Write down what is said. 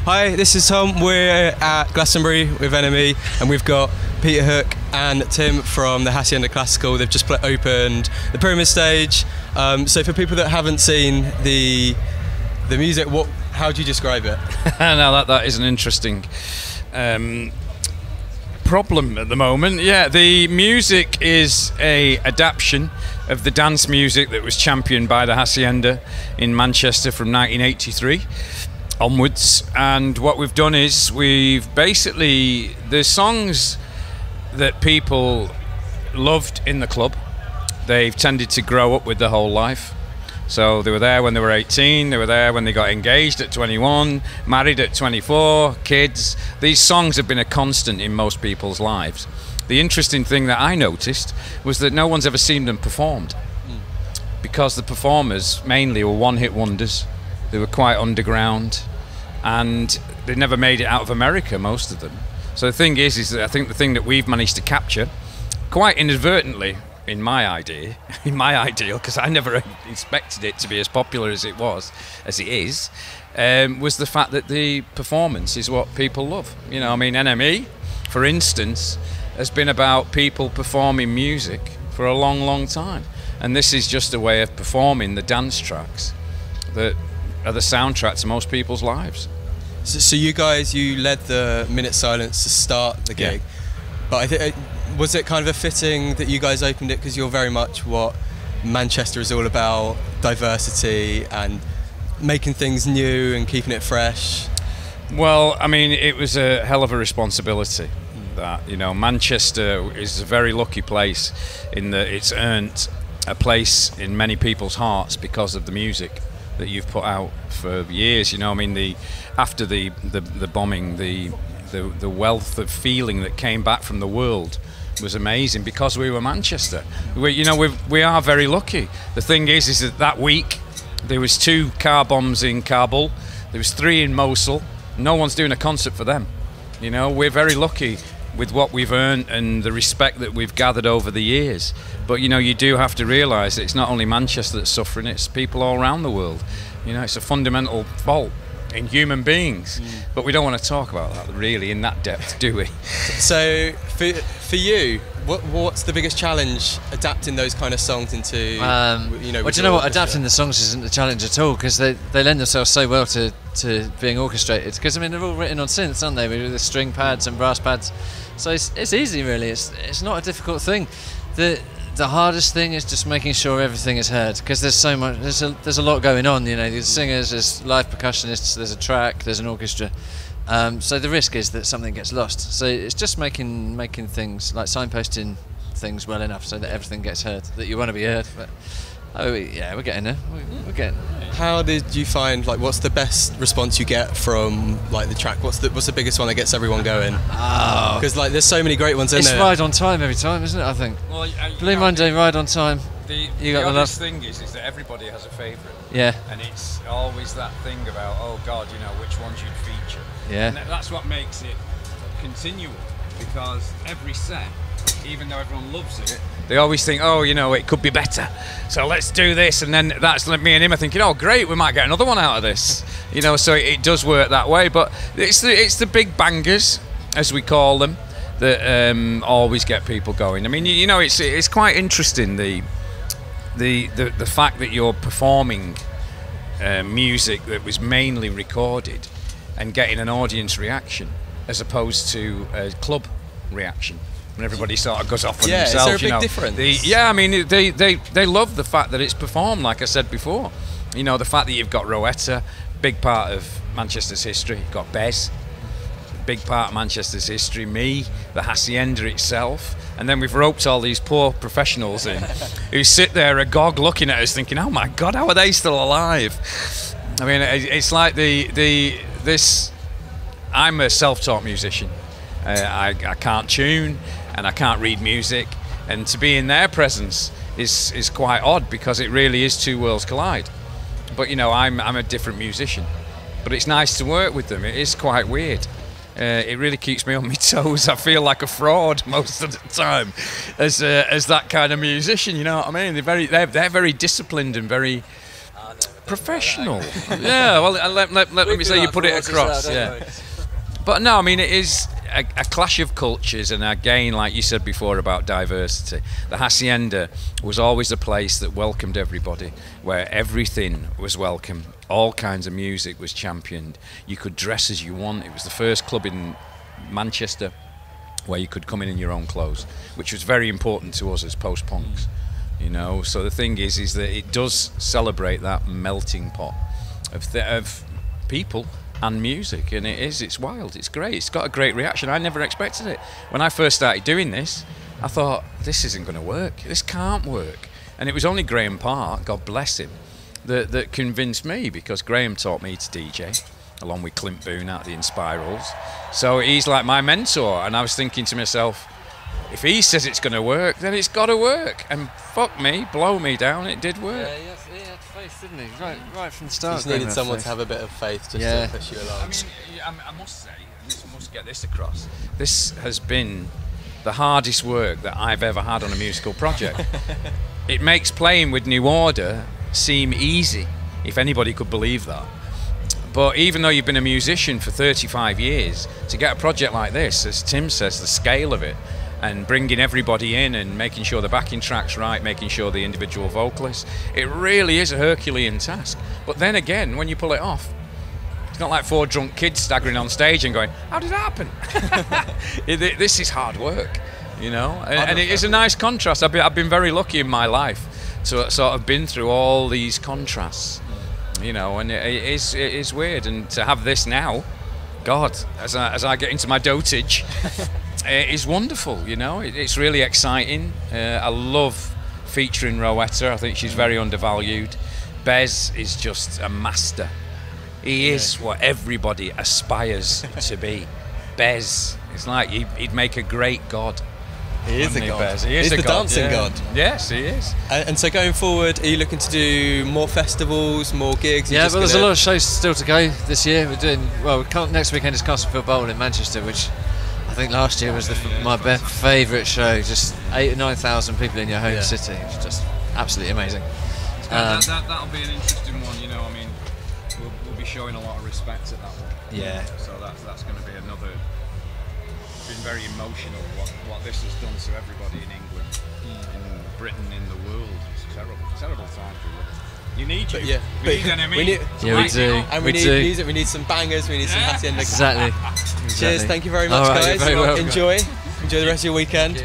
Hi, this is Tom. We're at Glastonbury with NME, and we've got Peter Hook and Tim from the Hacienda Classical. They've just opened the Pyramid stage. So for people that haven't seen the music, how do you describe it? Now that is an interesting problem at the moment. Yeah, the music is a adaptation of the dance music that was championed by the Hacienda in Manchester from 1983 onwards. And what we've done is we've basically, the songs that people loved in the club, they've tended to grow up with their whole life. So they were there when they were 18, they were there when they got engaged at 21, married at 24, kids. These songs have been a constant in most people's lives. The interesting thing that I noticed was that no one's ever seen them performed, because the performers mainly were one-hit wonders. They were quite underground, and they never made it out of America, most of them. So the thing is that I think the thing that we've managed to capture, quite inadvertently, in my ideal, because I never expected it to be as popular as it is, was the fact that the performance is what people love. You know, I mean, NME, for instance, has been about people performing music for a long, long time. And this is just a way of performing the dance tracks that are the soundtrack to most people's lives. So you guys, you led the Minute Silence to start the gig, yeah. But I think, was it kind of a fitting that you guys opened it, because you're very much what Manchester is all about, diversity and making things new and keeping it fresh? Well, I mean, it was a hell of a responsibility. That, you know, Manchester is a very lucky place in that it's earned a place in many people's hearts because of the music that you've put out for years. You know, I mean, after the bombing, the wealth of feeling that came back from the world was amazing because we were Manchester. We are very lucky. The thing is that week there was 2 car bombs in Kabul, there was 3 in Mosul. No one's doing a concert for them. You know, we're very lucky with what we've earned and the respect that we've gathered over the years. But you know, you do have to realise that it's not only Manchester that's suffering, it's people all around the world. You know, it's a fundamental fault in human beings. But we don't want to talk about that really in that depth, do we? So for you, what's the biggest challenge adapting those kind of songs into, you know? Well, do you know what? Adapting the songs isn't a challenge at all, because they lend themselves so well to being orchestrated. Because I mean, they're all written on synths, aren't they? With the string pads and brass pads. So it's easy, really. It's not a difficult thing. The hardest thing is just making sure everything is heard, because there's so much. There's a lot going on. You know, there's singers, there's live percussionists, there's a track, there's an orchestra. So the risk is that something gets lost. So it's just making things, like signposting things well enough so that everything gets heard, that you want to be heard. But yeah, we're getting there. We're getting there. How did you find, like, what's the best response you get from, like, the track? What's the biggest one that gets everyone going? Oh, because like there's so many great ones in there. It's Ride on Time every time, isn't it? I think. Well, Blue Monday, Ride on Time. The honest thing is that everybody has a favourite. Yeah. And it's always that thing about, oh God, you know, which ones you'd feature. Yeah. And that's what makes it continual, because every set, even though everyone loves it, they always think, oh, you know, it could be better, so let's do this. And then that's me and him are thinking, oh great, we might get another one out of this. You know, so it does work that way. But it's the big bangers, as we call them, that always get people going. I mean, you know, it's quite interesting, the fact that you're performing music that was mainly recorded and getting an audience reaction as opposed to a club reaction, when everybody sort of goes off on themselves. Is there a big difference? Yeah, I mean, they love the fact that it's performed, like I said before. You know, the fact that you've got Rowetta, big part of Manchester's history. You've got Bez, big part of Manchester's history. Me, the Hacienda itself. And then we've roped all these poor professionals in who sit there agog looking at us thinking, oh my God, how are they still alive? I mean, it's like this. I'm a self-taught musician. I can't tune and I can't read music, and to be in their presence is quite odd, because it really is 2 worlds collide. But you know, I'm a different musician, but it's nice to work with them. It is quite weird. It really keeps me on my toes. I feel like a fraud most of the time as that kind of musician. You know what I mean? They're very disciplined and very Professional. Yeah, well, let me say you put it across. Yeah. But no, I mean, it is a clash of cultures, and again, like you said before about diversity, the Hacienda was always a place that welcomed everybody, where everything was welcome. All kinds of music was championed. You could dress as you want. It was the first club in Manchester where you could come in your own clothes, which was very important to us as post-punks. You know, so the thing is that it does celebrate that melting pot of people and music, and it's wild, it's great, it's got a great reaction. I never expected it. When I first started doing this, I thought, this isn't going to work, this can't work. And it was only Graham Park, God bless him, that convinced me, because Graham taught me to DJ, along with Clint Boone out of the Inspirals. So he's like my mentor, and I was thinking to myself, if he says it's going to work, then it's got to work. And fuck me, blow me down, it did work. Yeah, he had faith, didn't he? Right from the start. You just needed someone to have a bit of faith just to push you along. I mean, I must say, I must get this across, this has been the hardest work that I've ever had on a musical project. It makes playing with New Order seem easy, if anybody could believe that. But even though you've been a musician for 35 years, to get a project like this, as Tim says, the scale of it, and bringing everybody in and making sure the backing track's right, making sure the individual vocalists, it really is a Herculean task. But then again, when you pull it off, it's not like 4 drunk kids staggering on stage and going, how did that happen? This is hard work, you know, and it is a nice contrast. I've been very lucky in my life to sort of been through all these contrasts, you know, and it is weird. And to have this now, God, as I get into my dotage, it is wonderful, you know. It's really exciting. I love featuring Rowetta. I think she's very undervalued. Bez is just a master. He is what everybody aspires to be. Bez, it's like he'd make a great god. He is a god. Bez. He He's is the god, dancing god. Yes, he is. And so going forward, are you looking to do more festivals, more gigs? Yeah, but there's a lot of shows still to go this year. We're doing, next weekend is Castlefield Bowl in Manchester, which I think last year was my favourite show. Just 8,000 or 9,000 people in your home city. It's just absolutely amazing. That'll be an interesting one, you know. I mean, we'll be showing a lot of respect at that one. Yeah. So that's going to be another. It's been very emotional what this has done to everybody in England, in Britain, in the world. It's terrible time for it. You need you. Yeah. We need enemy. we do. And we need music. We need some bangers. We need some Hacienda. Exactly. Cheers. Thank you very much, All right, guys. you're very welcome. Enjoy the rest of your weekend.